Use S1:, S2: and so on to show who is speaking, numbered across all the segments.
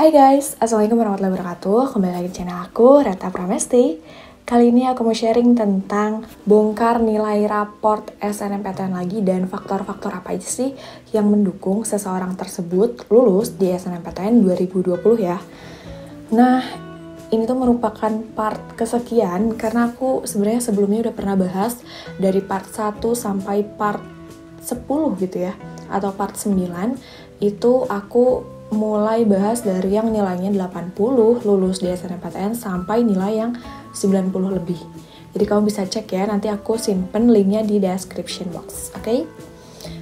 S1: Hai guys, Assalamualaikum warahmatullahi wabarakatuh. Kembali lagi di channel aku, Reta Pramesti. Kali ini aku mau sharing tentang bongkar nilai raport SNMPTN lagi dan faktor-faktor apa aja sih yang mendukung seseorang tersebut lulus di SNMPTN 2020 ya. Nah, ini tuh merupakan part kesekian karena aku sebenarnya sebelumnya udah pernah bahas dari part 1 sampai part 10 gitu ya, atau part 9 itu aku mulai bahas dari yang nilainya 80 lulus di SNMPTN sampai nilai yang 90 lebih. Jadi kamu bisa cek ya, nanti aku simpen linknya di description box, oke?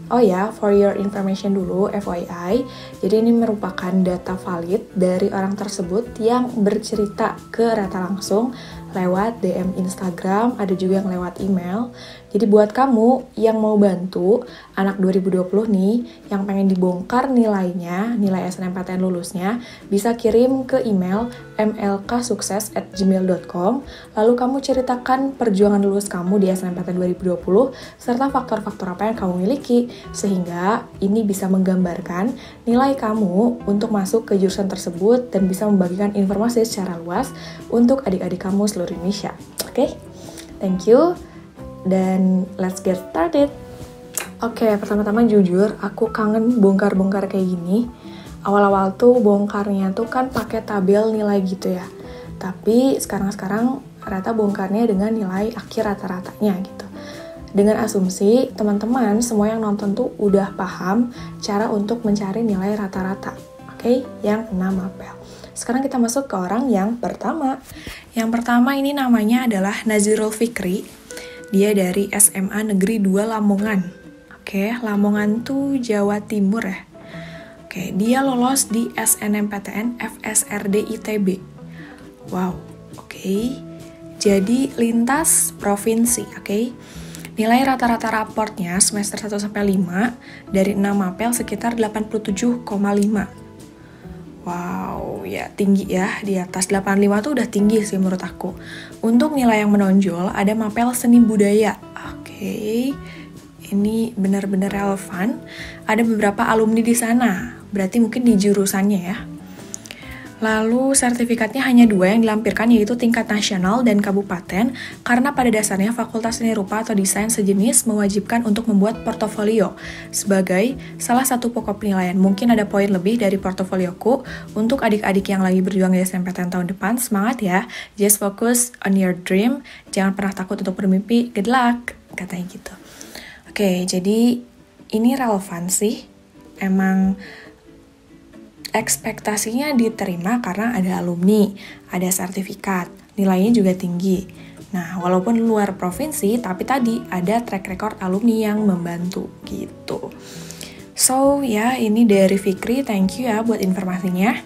S1: Oh ya, for your information dulu, FYI, jadi ini merupakan data valid dari orang tersebut yang bercerita ke Reta langsung lewat DM Instagram, ada juga yang lewat email. Jadi buat kamu yang mau bantu anak 2020 nih, yang pengen dibongkar nilainya, nilai SNMPTN lulusnya, bisa kirim ke email mlksukses@gmail.com. Lalu kamu ceritakan perjuangan lulus kamu di SNMPTN 2020, serta faktor-faktor apa yang kamu miliki, sehingga ini bisa menggambarkan nilai kamu untuk masuk ke jurusan tersebut dan bisa membagikan informasi secara luas untuk adik-adik kamu seluruh Indonesia. Oke? Thank you. Dan let's get started. Oke, pertama-tama jujur, aku kangen bongkar-bongkar kayak gini. Awal-awal tuh bongkarnya tuh kan pakai tabel nilai gitu ya. Tapi sekarang Reta bongkarnya dengan nilai akhir rata-ratanya gitu. Dengan asumsi teman-teman semua yang nonton tuh udah paham cara untuk mencari nilai rata-rata. Oke, yang 6 apel. Sekarang kita masuk ke orang yang pertama. Yang pertama ini namanya adalah Nazirul Fikri. Dia dari SMA Negeri 2 Lamongan. Oke, Lamongan tuh Jawa Timur ya. Oke, dia lolos di SNMPTN FSRD ITB. Wow, oke. Jadi lintas provinsi, oke. Nilai rata-rata raportnya semester 1-5 dari 6 apel sekitar 87,5. Wow, ya tinggi ya, di atas 85 tuh udah tinggi sih menurut aku. Untuk nilai yang menonjol ada mapel seni budaya. Oke, ini benar-benar relevan. Ada beberapa alumni di sana, berarti mungkin di jurusannya ya. Lalu sertifikatnya hanya 2 yang dilampirkan, yaitu tingkat nasional dan kabupaten, karena pada dasarnya Fakultas Seni Rupa atau Desain sejenis mewajibkan untuk membuat portofolio sebagai salah satu pokok penilaian. Mungkin ada poin lebih dari portofolioku. Untuk adik-adik yang lagi berjuang di SNMPTN tahun depan, semangat ya, just focus on your dream, jangan pernah takut untuk bermimpi, good luck, katanya gitu. Oke, jadi ini relevan sih, emang ekspektasinya diterima karena ada alumni, ada sertifikat, nilainya juga tinggi. Nah, walaupun luar provinsi, tapi tadi ada track record alumni yang membantu gitu. So, ya ini dari Fikri, thank you ya buat informasinya.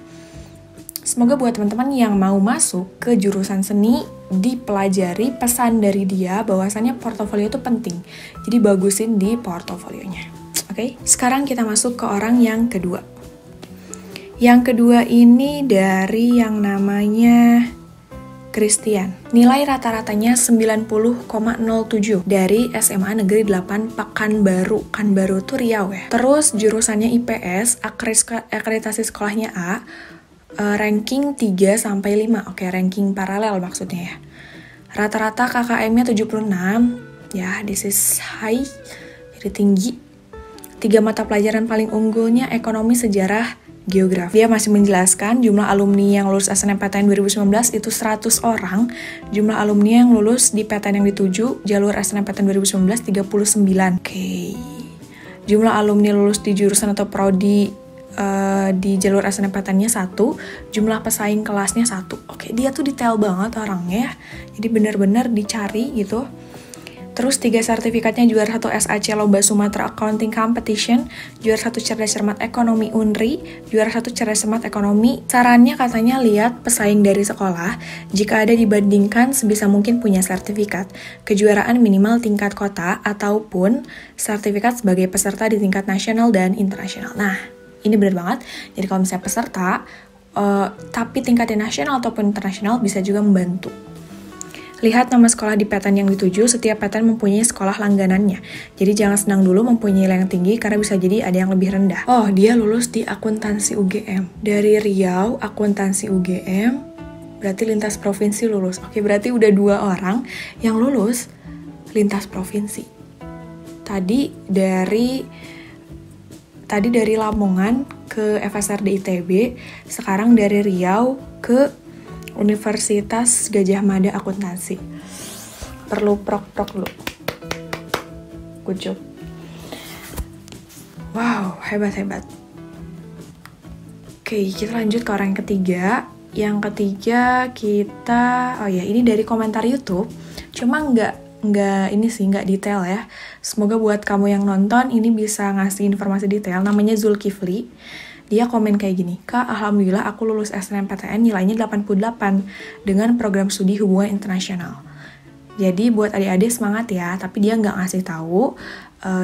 S1: Semoga buat teman-teman yang mau masuk ke jurusan seni, dipelajari pesan dari dia bahwasannya portofolio itu penting. Jadi bagusin di portofolionya. Oke, sekarang kita masuk ke orang yang kedua. Yang kedua ini dari yang namanya Christian. Nilai rata-ratanya 90,07 dari SMA Negeri 8 Pekanbaru. Pekanbaru tuh Riau ya. Terus jurusannya IPS, akreditasi sekolahnya A, ranking 3-5. Oke, ranking paralel maksudnya ya. Rata-rata KKM-nya 76. Ya, this is high. Jadi tinggi. 3 mata pelajaran paling unggulnya ekonomi, sejarah, geografi. Dia masih menjelaskan jumlah alumni yang lulus SNMPTN 2019 itu 100 orang. Jumlah alumni yang lulus di PTN yang dituju jalur SNMPTN 2019 39. Oke. Jumlah alumni lulus di jurusan atau prodi di jalur SNMPTN-nya 1, jumlah pesaing kelasnya 1. Oke, dia tuh detail banget orangnya ya. Jadi benar-benar dicari gitu. Terus 3 sertifikatnya juara 1 SAC Lomba Sumatera Accounting Competition, juara 1 Cerdas Cermat Ekonomi UNRI, juara 1 Cerdas Cermat Ekonomi. Sarannya katanya lihat pesaing dari sekolah, jika ada dibandingkan sebisa mungkin punya sertifikat, kejuaraan minimal tingkat kota, ataupun sertifikat sebagai peserta di tingkat nasional dan internasional. Nah, ini benar banget. Jadi kalau misalnya peserta, tapi tingkatnya nasional ataupun internasional bisa juga membantu. Lihat nama sekolah di PTN yang dituju, setiap PTN mempunyai sekolah langganannya. Jadi jangan senang dulu mempunyai nilai yang tinggi karena bisa jadi ada yang lebih rendah. Oh, dia lulus di akuntansi UGM. Dari Riau, akuntansi UGM, berarti lintas provinsi lulus. Oke, berarti udah 2 orang yang lulus lintas provinsi. Tadi dari Lamongan ke FSRD ITB, sekarang dari Riau ke Universitas Gadjah Mada Akuntansi. Perlu prok-prok dulu. Good job. Wow, hebat-hebat. Oke, kita lanjut ke orang yang ketiga. Yang ketiga ini dari komentar YouTube. Cuma nggak detail ya. Semoga buat kamu yang nonton ini bisa ngasih informasi detail. Namanya Zulkifli. Dia komen kayak gini, Kak, alhamdulillah aku lulus SNMPTN nilainya 88 dengan program studi hubungan internasional. Jadi buat adik-adik semangat ya, tapi dia nggak ngasih tahu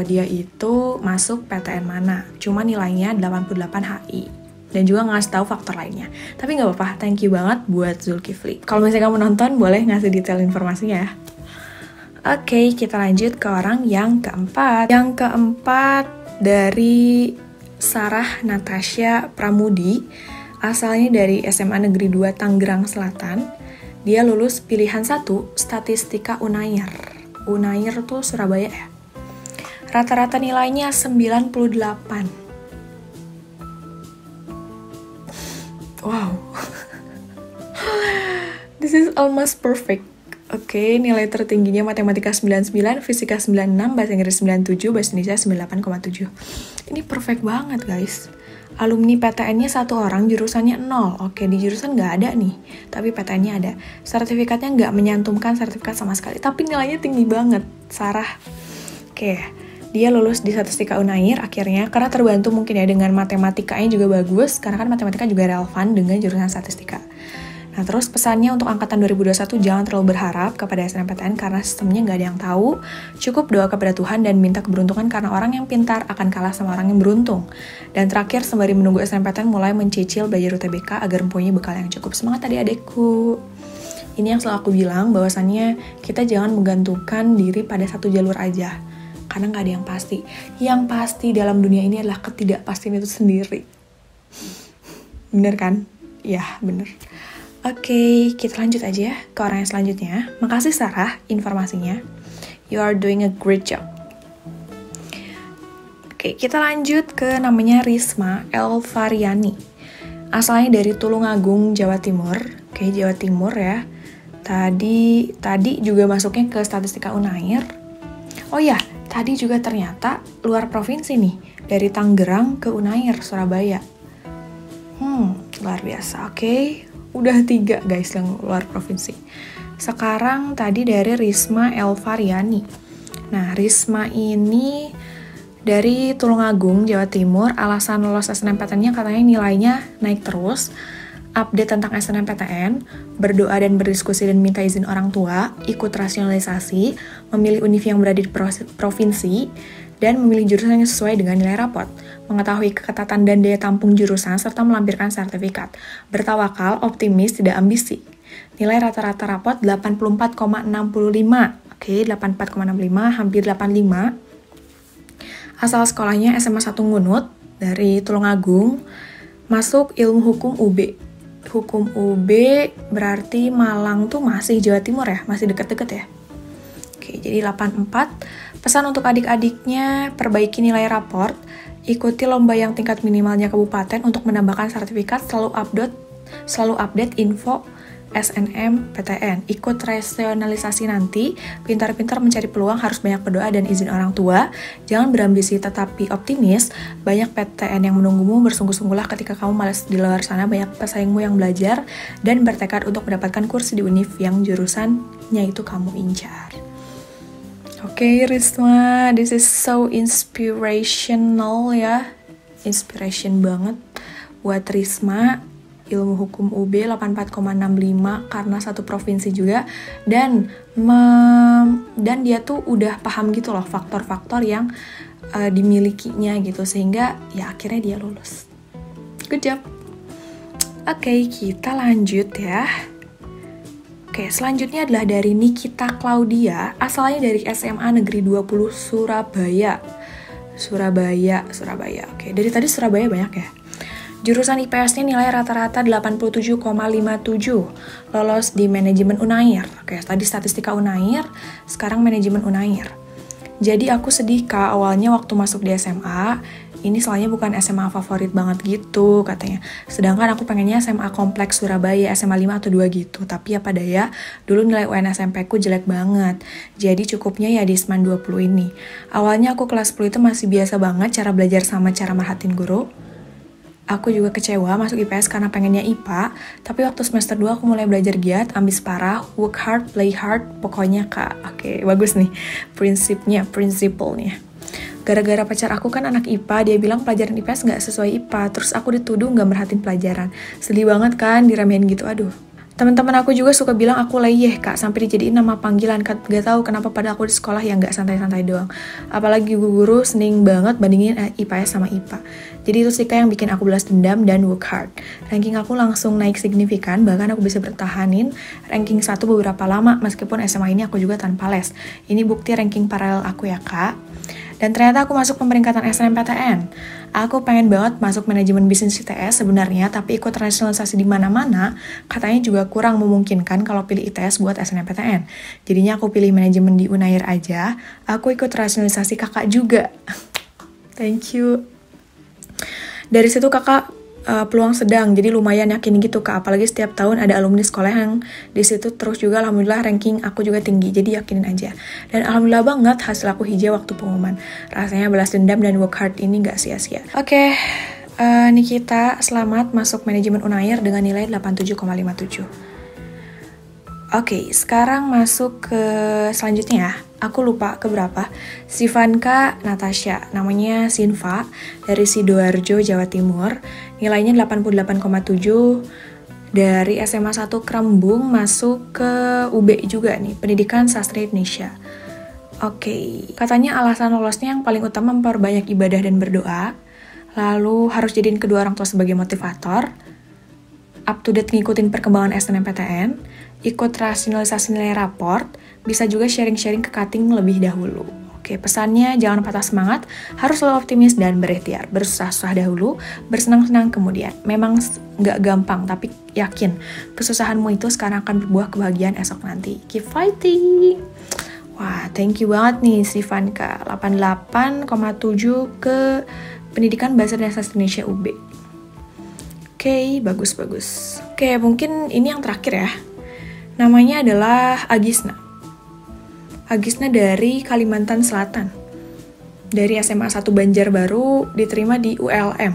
S1: dia itu masuk PTN mana. Cuma nilainya 88 HI. Dan juga ngasih tahu faktor lainnya. Tapi nggak apa-apa, thank you banget buat Zulkifli. Kalau misalnya kamu nonton, boleh ngasih detail informasinya ya. Oke, kita lanjut ke orang yang keempat. Yang keempat dari Sarah Natasha Pramudi, asalnya dari SMA Negeri 2 Tangerang Selatan. Dia lulus pilihan 1 Statistika Unair. Unair tuh Surabaya ya. Rata-rata nilainya 98. Wow. This is almost perfect. Oke, nilai tertingginya matematika 99, fisika 96, bahasa Inggris 97, bahasa Indonesia 98,7. Ini perfect banget, guys. Alumni PTN-nya 1 orang, jurusannya 0. Oke, di jurusan nggak ada nih, tapi PTN-nya ada. Sertifikatnya nggak menyantumkan sertifikat sama sekali, tapi nilainya tinggi banget. Sarah. Oke, dia lulus di Statistika Unair akhirnya, karena terbantu mungkin ya dengan matematikanya juga bagus, karena kan matematika juga relevan dengan jurusan statistika. Nah, terus pesannya untuk angkatan 2021 jangan terlalu berharap kepada SNMPTN karena sistemnya nggak ada yang tahu. Cukup doa kepada Tuhan dan minta keberuntungan karena orang yang pintar akan kalah sama orang yang beruntung. Dan terakhir, sembari menunggu SNMPTN mulai mencicil belajar UTBK agar mempunyai bekal yang cukup. Semangat adik-adikku. Ini yang selalu aku bilang, bahwasannya kita jangan menggantungkan diri pada satu jalur aja. Karena nggak ada yang pasti. Yang pasti dalam dunia ini adalah ketidakpastian itu sendiri. Bener kan? Ya, bener. Oke, kita lanjut aja ke orang yang selanjutnya. Makasih Sarah informasinya. You are doing a great job. Oke, kita lanjut ke namanya Risma Elvariani. Asalnya dari Tulungagung, Jawa Timur. Oke, Jawa Timur ya. Tadi juga masuknya ke Statistika Unair. Oh ya, tadi juga ternyata luar provinsi nih. Dari Tangerang ke Unair, Surabaya. Luar biasa, oke. Udah 3 guys yang luar provinsi. Sekarang tadi dari Risma Elvariani. Nah, Risma ini dari Tulungagung, Jawa Timur. Alasan lolos SNMPTN-nya katanya nilainya naik terus. Update tentang SNMPTN, berdoa dan berdiskusi dan minta izin orang tua, ikut rasionalisasi, memilih univ yang berada di provinsi, dan memilih jurusan yang sesuai dengan nilai rapot, mengetahui keketatan dan daya tampung jurusan, serta melampirkan sertifikat. Bertawakal, optimis, tidak ambisi. Nilai rata-rata rapot 84,65. Oke, 84,65, hampir 85. Asal sekolahnya SMA 1 Ngunut, dari Tulungagung, masuk ilmu hukum UB. Hukum UB berarti Malang tuh masih Jawa Timur ya, masih deket-deket ya. Oke, jadi 84. Pesan untuk adik-adiknya, perbaiki nilai raport, ikuti lomba yang tingkat minimalnya kabupaten untuk menambahkan sertifikat, selalu update info SNMPTN. Ikut rasionalisasi nanti, pintar-pintar mencari peluang, harus banyak berdoa dan izin orang tua. Jangan berambisi tetapi optimis, banyak PTN yang menunggumu, bersungguh-sungguhlah ketika kamu malas di luar sana, banyak pesaingmu yang belajar dan bertekad untuk mendapatkan kursi di univ yang jurusannya itu kamu incar. Oke, Risma, this is so inspirational ya. Inspiration banget buat Risma. Ilmu hukum UB 84,65 karena satu provinsi juga. Dan dia tuh udah paham gitu loh faktor-faktor yang dimilikinya gitu. Sehingga ya akhirnya dia lulus. Good job. Oke, kita lanjut ya. Oke, selanjutnya adalah dari Nikita Claudia, asalnya dari SMA Negeri 20 Surabaya. Surabaya. Oke, dari tadi Surabaya banyak ya. Jurusan IPS-nya nilai rata-rata 87,57. Lolos di manajemen Unair. Oke, tadi statistika Unair, sekarang manajemen Unair. Jadi aku sedih Kak, awalnya waktu masuk di SMA, ini soalnya bukan SMA favorit banget gitu katanya. Sedangkan aku pengennya SMA Kompleks Surabaya, SMA 5 atau 2 gitu. Tapi apa daya, dulu nilai UN SMP ku jelek banget. Jadi cukupnya ya di SMAN 20 ini. Awalnya aku kelas 10 itu masih biasa banget cara belajar sama cara merhatiin guru. Aku juga kecewa masuk IPS karena pengennya IPA, tapi waktu semester 2 aku mulai belajar giat, ambis parah, work hard, play hard, pokoknya Kak. Oke, bagus nih prinsipnya. Gara-gara pacar aku kan anak IPA, dia bilang pelajaran IPS nggak sesuai IPA, terus aku dituduh nggak merhatiin pelajaran. Sedih banget kan diramein gitu, aduh. Teman-teman aku juga suka bilang aku leyeh Kak, sampai dijadiin nama panggilan. Gak tahu kenapa pada aku di sekolah yang nggak santai-santai doang. Apalagi guru sering banget bandingin IPS sama IPA. Jadi itu sih Kak yang bikin aku balas dendam dan work hard. Ranking aku langsung naik signifikan, bahkan aku bisa bertahanin ranking 1 beberapa lama, meskipun SMA ini aku juga tanpa les. Ini bukti ranking paralel aku ya Kak. Dan ternyata aku masuk pemeringkatan SNMPTN. Aku pengen banget masuk manajemen bisnis ITS sebenarnya, tapi ikut rasionalisasi di mana-mana, katanya juga kurang memungkinkan kalau pilih ITS buat SNMPTN. Jadinya aku pilih manajemen di Unair aja, aku ikut rasionalisasi kakak juga. Thank you. Dari situ kakak peluang sedang, jadi lumayan yakin gitu Kak, apalagi setiap tahun ada alumni sekolah yang di situ, terus juga alhamdulillah ranking aku juga tinggi, jadi yakinin aja. Dan alhamdulillah banget hasil aku hijau waktu pengumuman. Rasanya balas dendam dan work hard ini gak sia-sia. Oke, Nikita, selamat masuk manajemen Unair dengan nilai 87,57. Oke, sekarang masuk ke selanjutnya ya. Aku lupa keberapa. Sivanka Natasha, namanya Sinva, dari Sidoarjo, Jawa Timur. Nilainya 88,7 dari SMA 1 Krembung, masuk ke UB juga nih, Pendidikan Sastra Indonesia. Oke, katanya alasan lolosnya yang paling utama memperbanyak ibadah dan berdoa, lalu harus jadiin kedua orang tua sebagai motivator, up to date ngikutin perkembangan SNMPTN, ikut rasionalisasi nilai raport, bisa juga sharing-sharing ke cutting lebih dahulu. Oke, pesannya jangan patah semangat, harus selalu optimis dan berikhtiar. Bersusah-susah dahulu, bersenang-senang kemudian. Memang nggak gampang, tapi yakin kesusahanmu itu sekarang akan berbuah kebahagiaan esok nanti. Keep fighting! Wah, thank you banget nih Sivanka. 88,7 ke Pendidikan Bahasa dan Sastra Indonesia UB. Oke, bagus. Oke, mungkin ini yang terakhir ya. Namanya adalah Agisna. Agisna dari Kalimantan Selatan. Dari SMA 1 Banjarbaru, diterima di ULM.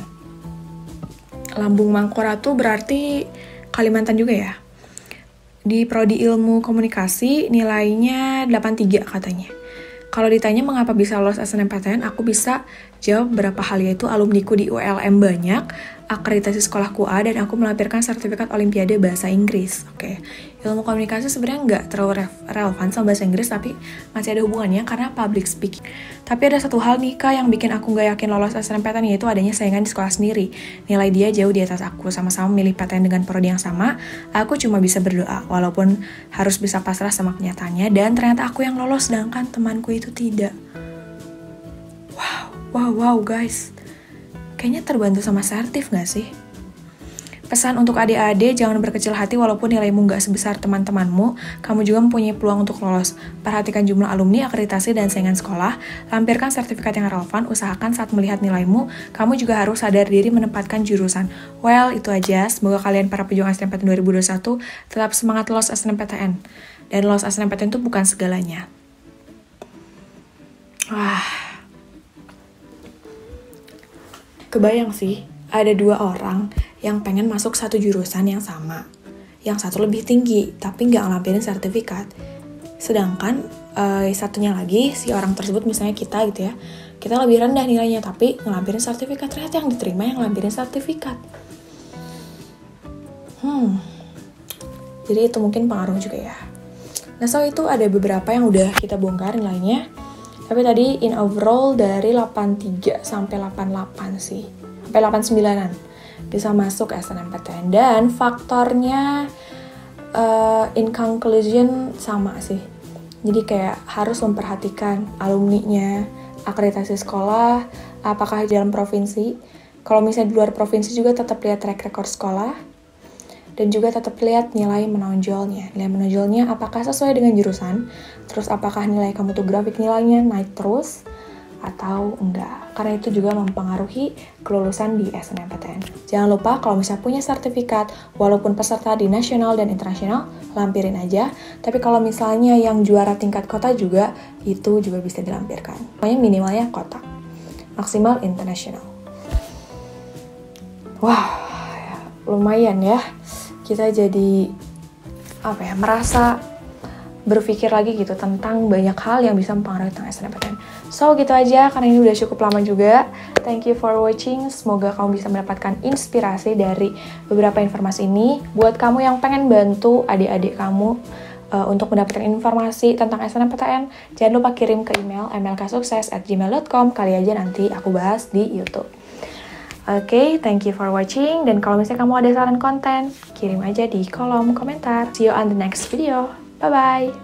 S1: Lambung Mangkora tuh berarti Kalimantan juga ya. Di Prodi Ilmu Komunikasi nilainya 83 katanya. Kalau ditanya mengapa bisa lolos SNMPTN, aku bisa jawab berapa hal, yaitu alumniku di ULM banyak, akreditasi sekolahku A, dan aku melampirkan sertifikat Olimpiade Bahasa Inggris. Oke, ilmu komunikasi sebenarnya nggak terlalu relevan sama bahasa Inggris, tapi masih ada hubungannya karena public speaking. Tapi ada satu hal nih Kak yang bikin aku nggak yakin lolos SNMPTN, yaitu adanya saingan di sekolah sendiri. Nilai dia jauh di atas aku, sama-sama milih PTN dengan prodi yang sama. Aku cuma bisa berdoa, walaupun harus bisa pasrah sama kenyataannya, dan ternyata aku yang lolos, sedangkan temanku itu tidak. Wow guys, kayaknya terbantu sama sertif gak sih? Pesan untuk adik-adik, jangan berkecil hati walaupun nilaimu gak sebesar teman-temanmu, kamu juga mempunyai peluang untuk lolos. Perhatikan jumlah alumni, akreditasi, dan saingan sekolah, lampirkan sertifikat yang relevan, usahakan saat melihat nilaimu, kamu juga harus sadar diri menempatkan jurusan. Well, itu aja, semoga kalian para pejuang SNMPTN 2021 tetap semangat lolos SNMPTN. Dan lolos SNMPTN itu bukan segalanya. Kebayang sih, ada 2 orang yang pengen masuk satu jurusan yang sama. Yang satu lebih tinggi, tapi nggak ngelampirin sertifikat. Sedangkan satunya lagi, si orang tersebut misalnya kita gitu ya, kita lebih rendah nilainya, tapi ngelampirin sertifikat. Ternyata yang diterima yang ngelampirin sertifikat. Jadi itu mungkin pengaruh juga ya. Nah, so itu ada beberapa yang udah kita bongkar nilainya. Tapi tadi in overall dari 83 sampai 88 sih. Sampai 89-an bisa masuk SNMPTN. Dan faktornya In conclusion sama sih. Jadi kayak harus memperhatikan alumninya, akreditasi sekolah, apakah di dalam provinsi. Kalau misalnya di luar provinsi juga tetap lihat track record sekolah. Dan juga tetap lihat nilai menonjolnya. Nilai menonjolnya apakah sesuai dengan jurusan, terus apakah nilai kamu tuh grafik nilainya naik terus, atau enggak. Karena itu juga mempengaruhi kelulusan di SNMPTN. Jangan lupa kalau misalnya punya sertifikat, walaupun peserta di nasional dan internasional, lampirin aja. Tapi kalau misalnya yang juara tingkat kota juga, itu juga bisa dilampirkan. Pokoknya minimalnya kota, maksimal internasional. Wah, lumayan ya. Kita jadi merasa berpikir lagi gitu tentang banyak hal yang bisa mempengaruhi tentang SNMPTN. So gitu aja, karena ini udah cukup lama juga. Thank you for watching. Semoga kamu bisa mendapatkan inspirasi dari beberapa informasi ini. Buat kamu yang pengen bantu adik-adik kamu untuk mendapatkan informasi tentang SNMPTN, jangan lupa kirim ke email mlksukses@gmail.com. Kali aja nanti aku bahas di YouTube. Oke, thank you for watching. Dan kalau misalnya kamu ada saran konten, kirim aja di kolom komentar. See you on the next video. Bye-bye.